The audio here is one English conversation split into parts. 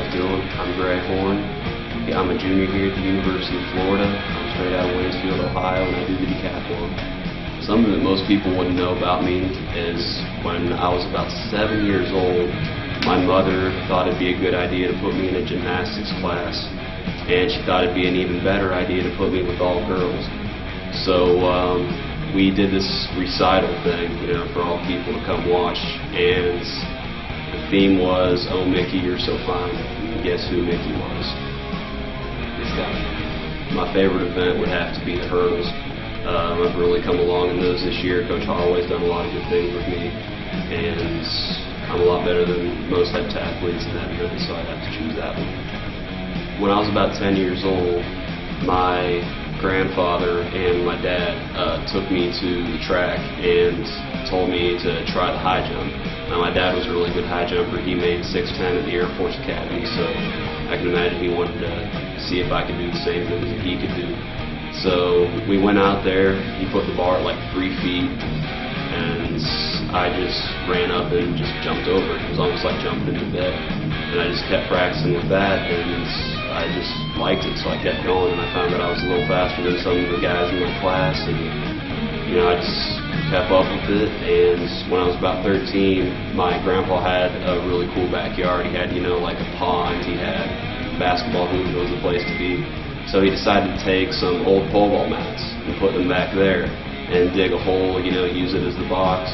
guys doing? I'm Greg Horn. Yeah, I'm a junior here at the University of Florida. I'm straight out of Waynesfield, Ohio, and I do the decathlon. Something that most people wouldn't know about me is when I was about 7 years old, my mother thought it'd be a good idea to put me in a gymnastics class, and she thought it'd be an even better idea to put me with all girls. So we did this recital thing, for all people to come watch, and the theme was, "Oh Mickey, you're so fine." And guess who Mickey was? This guy. My favorite event would have to be the hurdles. I've really come along in those this year. Coach Holloway's done a lot of good things with me, and I'm a lot better than most heptathletes in that event, so I'd have to choose that one. When I was about 10 years old, my grandfather and my dad took me to the track and told me to try the high jump. Now, my dad was a really good high jumper. He made 6'10" at the Air Force Academy, so I can imagine he wanted to see if I could do the same things that he could do. So we went out there. He put the bar at like 3 feet, and I just ran up and just jumped over it. It was almost like jumping into bed. And I just kept practicing with that, and I just liked it, so I kept going, and I found that I was a little faster than some of the guys in my class, and I just kept up with it. And when I was about 13, my grandpa had a really cool backyard. He had, like a pond. He had basketball hoop. It was the place to be. So he decided to take some old pole ball mats and put them back there and dig a hole, use it as the box.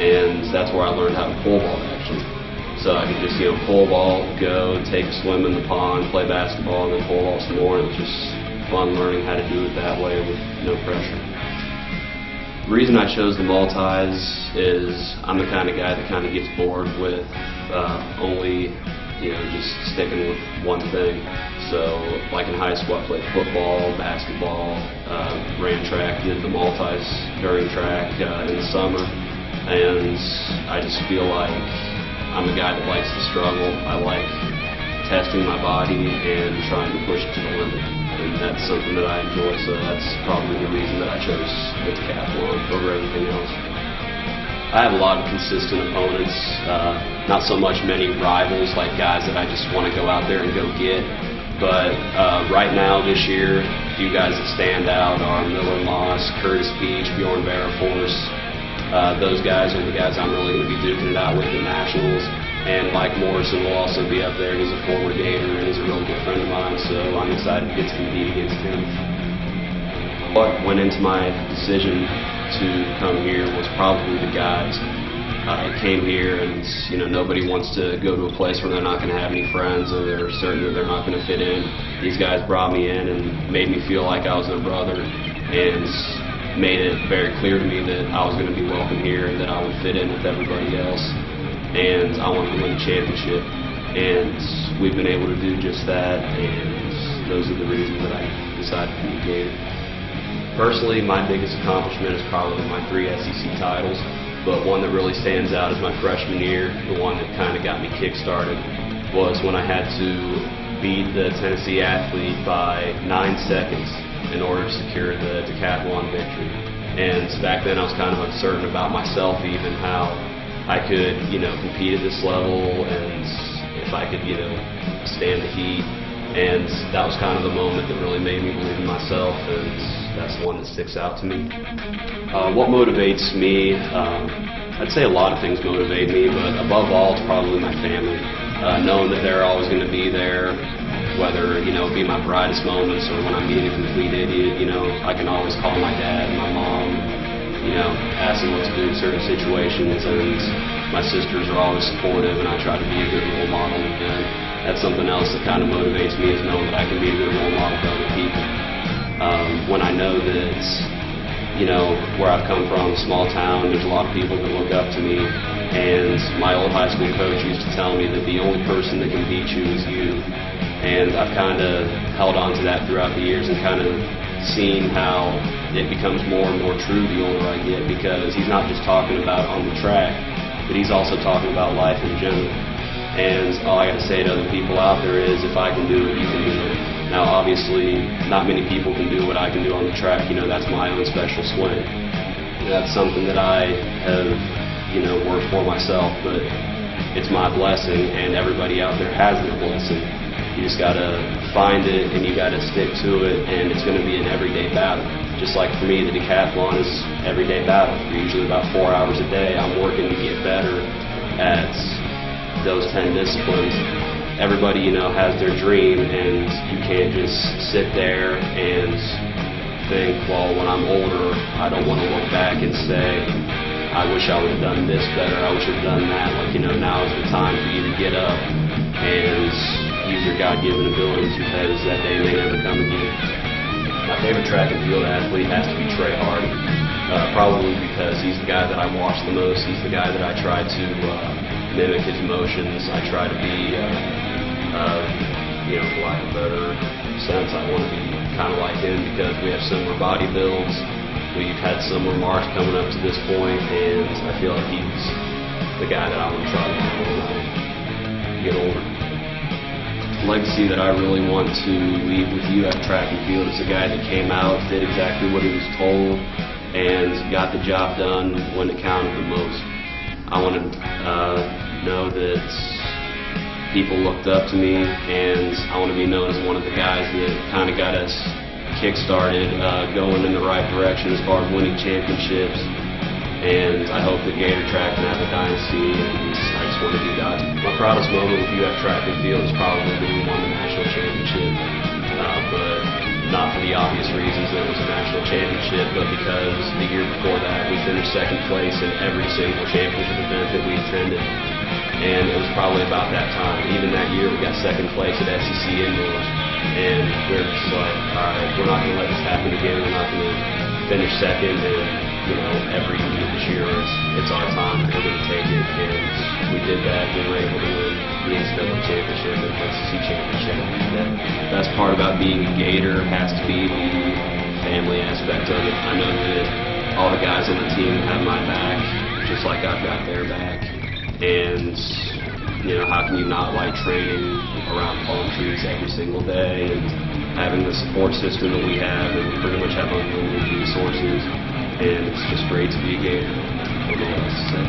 And that's where I learned how to pole ball, actually. So I could just, pole ball, go, take a swim in the pond, play basketball, and then pole ball some more. It was just fun learning how to do it that way with no pressure. The reason I chose the multis is I'm the kind of guy that kind of gets bored with only, just sticking with one thing. So, like in high school, I played football, basketball, ran track, did the multis during track in the summer, and I just feel like I'm a guy that likes to struggle. I like testing my body and trying to push it to the limit, and that's something that I enjoy, so that's probably the reason that I chose the decathlon over everything else. I have a lot of consistent opponents, not so much many rivals, like guys that I just want to go out there and go get. But right now, this year, a few guys that stand out are Miller Moss, Curtis Beach, Bjorn Barafors. Those guys are the guys I'm really going to be duking it out with at Nationals. And Mike Morrison will also be up there. He's a former Gator, and he's a really good friend of mine, so I'm excited to get to compete against him. What went into my decision to come here was probably the guys. I came here, and nobody wants to go to a place where they're not going to have any friends, or they're certain that they're not going to fit in. These guys brought me in and made me feel like I was their brother, and made it very clear to me that I was going to be welcome here and that I would fit in with everybody else. And I wanted to win the championship, and we've been able to do just that, and those are the reasons that I decided to be a Gator. Personally, my biggest accomplishment is probably my 3 SEC titles. But one that really stands out is my freshman year. The one that kind of got me kick-started was when I had to beat the Tennessee athlete by 9 seconds in order to secure the decathlon victory. And back then I was kind of uncertain about myself, even how I could, compete at this level, and if I could, stand the heat. And that was kind of the moment that really made me believe in myself, and that's the one that sticks out to me. What motivates me? I'd say a lot of things motivate me, but above all, it's probably my family. Knowing that they're always going to be there, whether it be my brightest moments or when I'm being a complete idiot. I can always call my dad and my mom, ask them what to do in certain situations, and my sisters are always supportive, and I try to be a good role model with them. That's something else that kind of motivates me, is knowing that I can be a good role model for other people. When I know that, where I've come from, a small town, there's a lot of people that look up to me, and my old high school coach used to tell me that the only person that can beat you is you. And I've kind of held on to that throughout the years and kind of seen how it becomes more and more true the older I get, because he's not just talking about on the track, but he's also talking about life in general. And all I got to say to other people out there is, if I can do it, you can do it. Now, obviously, not many people can do what I can do on the track. That's my own special swing. That's something that I have, worked for myself, but it's my blessing, and everybody out there has their blessing. You just gotta find it, and you gotta stick to it, and it's gonna be an everyday battle. Just like for me, the decathlon is everyday battle. For usually about 4 hours a day, I'm working to get better at those 10 disciplines. Everybody, has their dream, and you can't just sit there and think, well, when I'm older, I don't want to look back and say, I wish I would have done this better, I wish I would have done that. Now is the time for you to get up and use your God-given abilities, because that day may never come again. My favorite track and field athlete has to be Trey Hardy, probably because he's the guy that I watch the most. He's the guy that I try to mimic his motions. I try to be, for lack of a better sense, I want to be kind of like him, because we have similar body builds. We've had similar marks coming up to this point, and I feel like he's the guy that I want to try to be when I get older. The legacy that I really want to leave with UF track and field is a guy that came out, did exactly what he was told, and got the job done when it counted the most. I want to know that people looked up to me, and I want to be known as one of the guys that kind of got us kick-started going in the right direction as far as winning championships. And I hope that Gator track can have a dynasty, and I just want to do that. My proudest moment with UF track and field is probably when we won the national championship, but not for the obvious reasons that it was a national championship, but because the year before that we finished second place in every single championship event that we attended. And it was probably about that time. Even that year we got second place at SEC Indoors, and we're just like, all right, we're not going to let this happen again. We're not going to finish second, and every year this year it's our time. We're going to take it, and we did that. We were able to win the NCAA championship and the SEC championship. The best part about being a Gator has to be the family aspect of it. I know that all the guys on the team have my back, just like I've got their back. And how can you not like training around palm trees every single day, and having the support system that we have, and we pretty much have unlimited resources, and it's just great to be a Gator. I don't know what else to say.